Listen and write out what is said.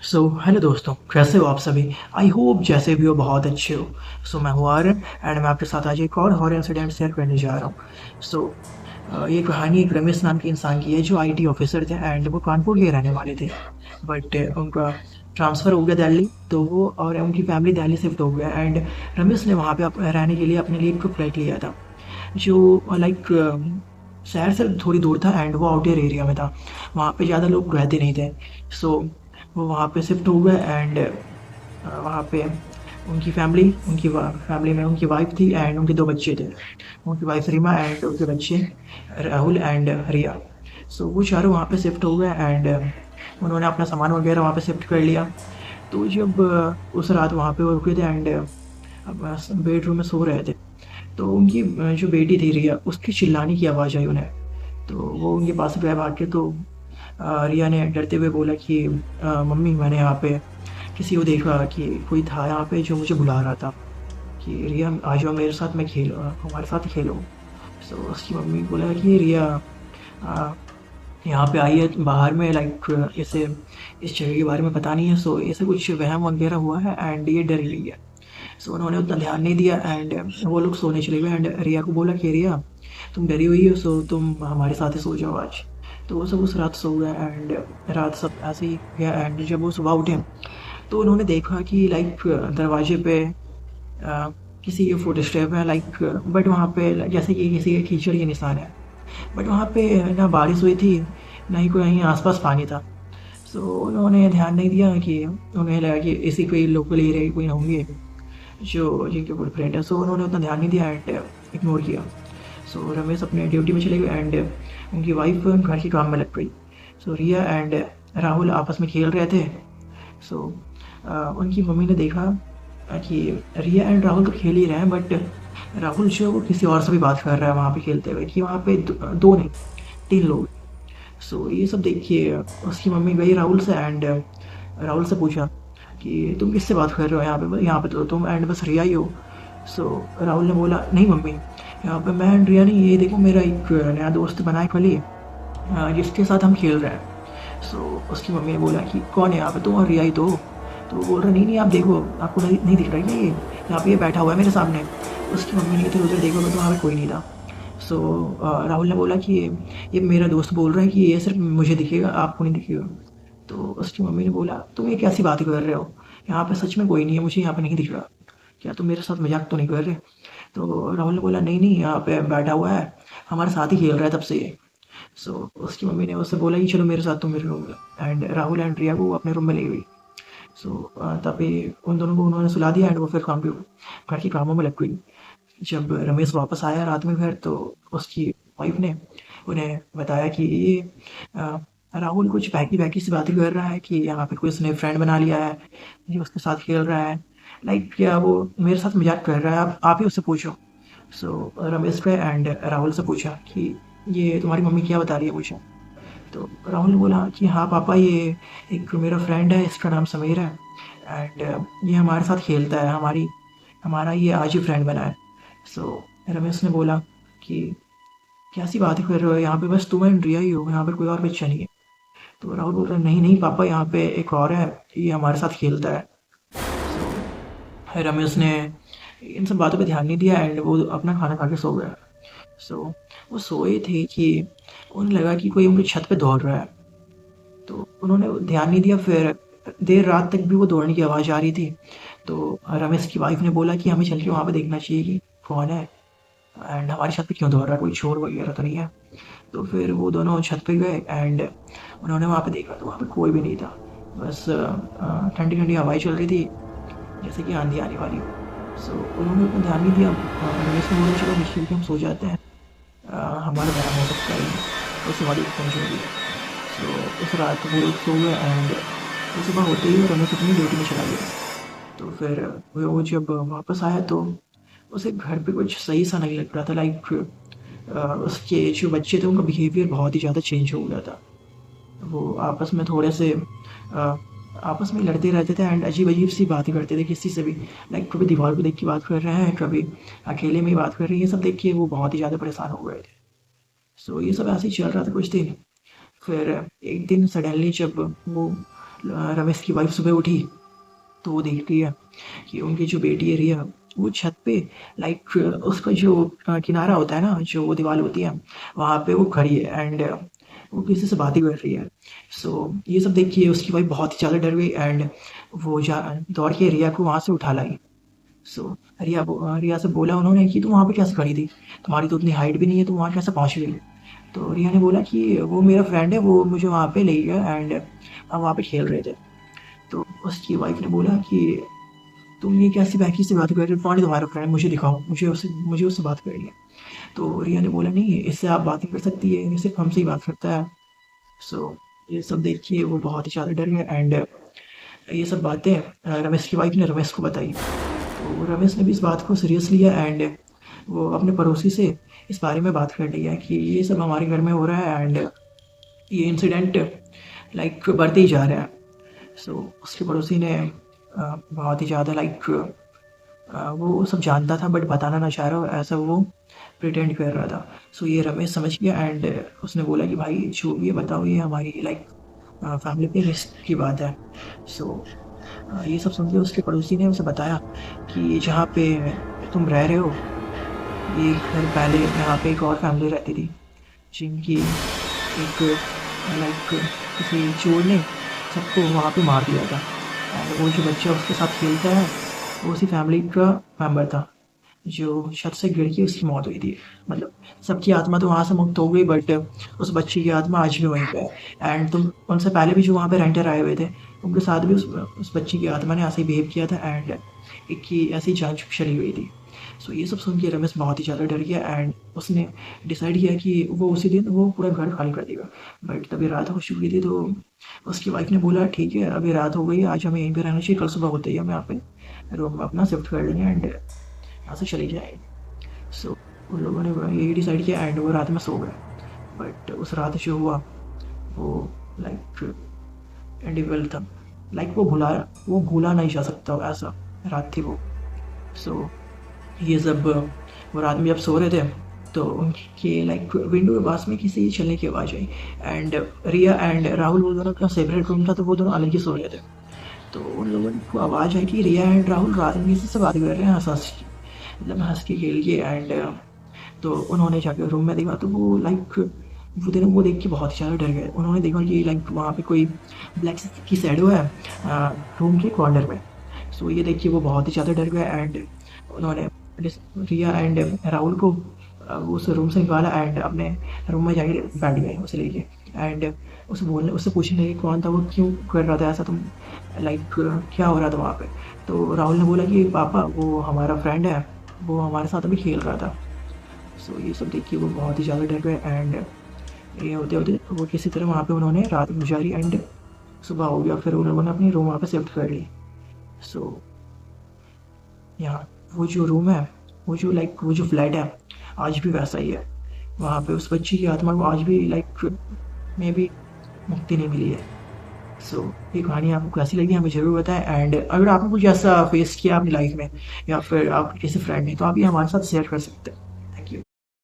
Hello दोस्तों, कैसे हो आप सभी। आई होप जैसे भी हो बहुत अच्छे हो। मैं हूँ आर्यन एंड मैं आपके साथ आज एक और हॉरर इंसिडेंट शेयर करने जा रहा हूँ। सो ये कहानी एक रमेश नाम के इंसान की है जो आईटी ऑफिसर थे एंड वो कानपुर के रहने वाले थे। बट उनका ट्रांसफ़र हो गया दिल्ली, तो वो और उनकी फैमिली दिल्ली शिफ्ट हो गया एंड रमेश ने वहाँ पे रहने के लिए अपने लिए एक फ्लैट लिया था जो लाइक शहर से थोड़ी दूर था एंड वो आउटर एरिया में था। वहाँ पे ज़्यादा लोग रहते नहीं थे। सो वो वहाँ पे शिफ्ट हो गए एंड वहाँ पे उनकी फैमिली में उनकी वाइफ थी एंड उनके 2 बच्चे थे। उनकी वाइफ रीमा एंड उनके बच्चे राहुल एंड रिया। वो चारों वहाँ पे शिफ्ट हो गए एंड उन्होंने अपना सामान वगैरह वहाँ पे शिफ्ट कर लिया। तो जब उस रात वहाँ पे वो रुके थे एंड बेडरूम में सो रहे थे, तो उनकी जो बेटी थी रिया, उसकी चिल्लाने की आवाज़ आई उन्हें। तो वो उनके पास गए भाग के, तो रिया ने डरते हुए बोला कि मम्मी, मैंने यहाँ पे किसी को देखा कि कोई था यहाँ पे जो मुझे बुला रहा था कि रिया आ जाओ मेरे साथ, मैं हमारे साथ खेलो। उसकी मम्मी बोला कि रिया अ, यहाँ पे आई है बाहर में, लाइक इसे इस जगह के बारे में पता नहीं है, ऐसे कुछ वहम वगैरह हुआ है एंड ये डर गई है। उन्होंने उतना ध्यान नहीं दिया एंड वो लोग सोने चले गए एंड रिया को बोला कि रिया, तुम डरी हुई हो, तुम हमारे साथ ही सो जाओ आज। तो वो सब उस रात सो गए एंड रात सब ऐसे ही गया एंड जब वो सुबह उठे, तो उन्होंने देखा कि लाइक दरवाजे पे अ, किसी के फुट स्टेप है, लाइक बट वहाँ पे जैसे कि किसी के कीचड़ के निशान है। बट वहाँ पे ना बारिश हुई थी, ना ही कोई कहीं आसपास पानी था। उन्होंने ध्यान नहीं दिया कि उन्हें लगा कि इसी कोई लोकल एरिया के कोई होंगे जो जिनके फुटप्रिंट है। उन्होंने उतना ध्यान नहीं दिया एंड इग्नोर किया। रमेश अपने ड्यूटी में चले गए एंड उनकी वाइफ घर के काम में लग गई। रिया एंड राहुल आपस में खेल रहे थे। सो उनकी मम्मी ने देखा कि रिया एंड राहुल तो खेल ही रहे हैं, बट राहुल जो है वो किसी और से भी बात कर रहा है वहाँ पे खेलते हुए, कि वहाँ पे दो नहीं, 3 लोग। ये सब देख के उसकी मम्मी गई राहुल से एंड राहुल से पूछा कि तुम किससे बात कर रहे हो यहाँ पे तो तुम एंड बस रिया ही हो। राहुल ने बोला नहीं मम्मी, यहाँ पे मैं एंड रिया नहीं, ये देखो मेरा एक नया दोस्त बना है कल ही, जिसके साथ हम खेल रहे हैं। उसकी मम्मी ने बोला कि कौन है यहाँ पे, तुम और रिया ही तो। वो बोल रहा नहीं नहीं, आप देखो, आपको नहीं दिख रहा है क्या, ये यहाँ पे ये बैठा हुआ है मेरे सामने। उसकी मम्मी ने इधर उधर देखा तो वहाँ पे कोई नहीं था। राहुल ने बोला कि ये मेरा दोस्त बोल रहा है कि ये सिर्फ मुझे दिखेगा, आपको नहीं दिखेगा। उसकी मम्मी ने बोला तुम ये कैसी बात कर रहे हो, यहाँ पे सच में कोई नहीं है, मुझे यहाँ पे नहीं दिख रहा, क्या तुम मेरे साथ मजाक तो नहीं कर रहे। राहुल ने बोला नहीं नहीं, यहाँ पे बैठा हुआ है, हमारे साथ ही खेल रहा है तब से ये। उसकी मम्मी ने उससे बोला कि चलो मेरे साथ तुम मेरे रूम में, एंड राहुल एंड रिया को अपने रूम में ले गई। तभी उन दोनों को उन्होंने सुला दिया एंड वो फिर घर के कामों में लग गई। जब रमेश वापस आया रात में घर, तो उसकी वाइफ ने उन्हें बताया कि ये अ, राहुल कुछ बहकी बहकी सी बातें कर रहा है कि यहाँ पे कोई उसने फ्रेंड बना लिया है, ये उसके साथ खेल रहा है, लाइक क्या वो मेरे साथ मजाक कर रहा है, आप ही उससे पूछो। रमेश ने एंड राहुल से पूछा कि ये तुम्हारी मम्मी क्या बता रही है मुझे। तो राहुल ने बोला कि हाँ पापा, ये एक मेरा फ्रेंड है, इसका नाम समीर है एंड ये हमारे साथ खेलता है, हमारा ये आज ही फ्रेंड बना है। रमेश ने बोला कि कैसी बातें कर रहे हो, यहाँ पे बस तुम एंड रिया ही हो, यहाँ पे कोई और बच्चा नहीं है। तो राहुल बोल रहा है नहीं नहीं पापा, यहाँ पे एक और है, ये हमारे साथ खेलता है। रमेश ने इन सब बातों पे ध्यान नहीं दिया एंड वो अपना खाना खा के सो गया। सो वो सोए थे कि उन्हें लगा कि कोई उनकी छत पे दौड़ रहा है, तो उन्होंने ध्यान नहीं दिया। फिर देर रात तक भी वो दौड़ने की आवाज़ आ रही थी। तो रमेश की वाइफ ने बोला कि हमें चल के वहाँ पे देखना चाहिए कि कौन है एंड हमारी छत पे क्यों दौड़ रहा है, कोई चोर वगैरह तो नहीं है। तो फिर वो दोनों छत पे गए एंड उन्होंने वहाँ पे देखा, तो वहाँ पे कोई भी नहीं था। बस ठंडी ठंडी हवाएं चल रही थी, जैसे कि आंधी आने वाली हो। उन्होंने उतना ध्यान नहीं दिया। रमेश ने बोला चलो निश्चित के हम सो जाते हैं, हमारा व्यायाम हो सकता है, उससे हमारी टेंशन होगी। उस रात वो लोग सो गए एंड सुबह होते ही रमेश अपनी ड्यूटी में चला गया। तो फिर वो जब वापस आया, तो उसे घर पे कुछ सही सा नहीं लग रहा था, लाइक उसके जो बच्चे थे उनका बिहेवियर बहुत ही ज़्यादा चेंज हो गया था। वो आपस में थोड़े से अ, आपस में लड़ते रहते थे एंड अजीब अजीब सी बातें करते थे किसी से भी, लाइक कभी दीवार को देख के बात कर रहे हैं, कभी अकेले में ही बात कर रहे हैं। ये सब देख के वो बहुत ही ज़्यादा परेशान हो गए थे। ये सब ऐसे ही चल रहा था कुछ दिन। फिर एक दिन सडनली जब वो रमेश की वाइफ सुबह उठी तो वो देखती है कि उनकी जो बेटी है रिया, वो छत पे लाइक उसका जो किनारा होता है ना, जो वो दीवार होती है, वहाँ पे वो खड़ी है एंड वो किसी से बातें कर रही है। सो ये सब देख के उसकी वाइफ बहुत ही ज़्यादा डर गई एंड वो जा दौड़ के रिया को वहाँ से उठा लाई। सो रिया से बोला उन्होंने कि तुम वहाँ पे कैसे खड़ी थी, तुम्हारी तो उतनी हाइट भी नहीं है, तुम वहाँ कैसे पहुँच गई। तो रिया ने बोला कि वो मेरा फ्रेंड है, वो मुझे वहाँ पे ले गया एंड हम वहाँ पे खेल रहे थे। तो उसकी वाइफ ने बोला कि तुम ये कैसी बहकी से बात कर रहे हो, कौन है तुम्हारा फ्रेंड, मुझे दिखाओ, मुझे उससे बात करनी है। तो रिया ने बोला नहीं, इससे आप बात नहीं कर सकती है, ये सिर्फ हमसे ही बात करता है। सो ये सब देखिए वो बहुत ही ज़्यादा डर गए एंड ये सब बातें रमेश की वाइफ ने रमेश को बताई। तो रमेश ने भी इस बात को सीरियस लिया एंड वो अपने पड़ोसी से इस बारे में बात कर लिया कि ये सब हमारे घर में हो रहा है एंड ये इंसिडेंट लाइक बढ़ते ही जा रहा है। सो उसके पड़ोसी ने बहुत ही ज़्यादा लाइक वो सब जानता था बट बताना ना चाह रहा, ऐसा वो प्रिटेंड कर रहा था। सो ये रमेश समझ गया एंड उसने बोला कि भाई जो ये बताओ, ये हमारी लाइक फैमिली पे रिस्क की बात है। सो ये सब सुन के उसके पड़ोसी ने उसे बताया कि जहाँ पे तुम रह रहे हो, ये घर पहले यहाँ पे एक और फैमिली रहती थी, जिनकी एक लाइक किसी चोर ने सबको वहाँ पे मार दिया था एंड वो जो बच्चा उसके साथ खेलता है वो उसी फैमिली का मेंबर था, जो छत से गिर के उसकी मौत हुई थी। मतलब सबकी आत्मा तो वहाँ से मुक्त हो गई बट उस बच्चे की आत्मा आज भी वहीं पे है एंड तुम उनसे पहले भी जो वहाँ पे रेंटर आए हुए थे, उनके साथ भी उस बच्चे की आत्मा ने ऐसे ही बिहेव किया था एंड एक की ऐसी जान चली हुई थी। सो ये सब सुन के रमेश बहुत ही ज़्यादा डर गया एंड उसने डिसाइड किया कि वो उसी दिन वो पूरा घर खाली कर देगा। बट तभी रात हो चुकी थी तो उसकी वाइफ ने बोला ठीक है, अभी रात हो गई, आज हमें यहीं पे रहना चाहिए, कल सुबह होते ही हम यहाँ पे रूम अपना शिफ्ट कर लेंगे एंड यहाँ से चली जाएगी। सो उन लोगों ने यही डिसाइड किया एंड वो रात में सो गए। बट उस रात जो हुआ वो लाइक इंडिविजुअल था, लाइक वो भूला नहीं जा सकता ऐसा रात थी वो। सो ये जब वो रात में जब सो रहे थे तो उनके लाइक विंडो के पास में किसी चलने की आवाज़ आई एंड रिया एंड राहुल वो दोनों का सेपरेट रूम था तो वो दोनों अलग ही सो रहे थे। तो उन लोगों को आवाज़ आई कि रिया एंड राहुल रात में किसी से बात कर रहे हैं, मतलब हंस के खेल के एंड तो उन्होंने जाकर रूम में देखा तो वो लाइक वो देख के बहुत ही ज़्यादा डर गए। उन्होंने देखा कि लाइक वहाँ पे कोई ब्लैक की शैडो है रूम के कॉर्नर में। सो ये देख के वो बहुत ही ज़्यादा डर गए एंड उन्होंने रिया एंड राहुल को उस रूम से निकाला एंड अपने रूम में जाके बैठ गए उसे लेके एंड उससे पूछने लगे कौन था वो, क्यों कर रहा था ऐसा, तुम लाइक क्या हो रहा था वहाँ पे। तो राहुल ने बोला कि पापा वो हमारा फ्रेंड है, वो हमारे साथ अभी खेल रहा था। सो ये सब देख के वो बहुत ही ज़्यादा डर गए एंड ये होते होते वो किसी तरह वहाँ पे उन्होंने रात गुजारी एंड सुबह हो गया, फिर उन लोगों ने अपनी रूम वहाँ पे शिफ्ट कर ली। सो यहाँ वो जो रूम है, वो जो फ्लैट है आज भी वैसा ही है। वहाँ पे उस बच्ची की आत्मा को आज भी लाइक में भी मुक्ति नहीं मिली है। सो ये कहानी आपको कैसी लगी हमें ज़रूर बताएं एंड अगर आपने कुछ ऐसा फेस किया अपनी लाइफ में या फिर आप किसी फ्रेंड ने तो आप ये हमारे साथ शेयर कर सकते हैं।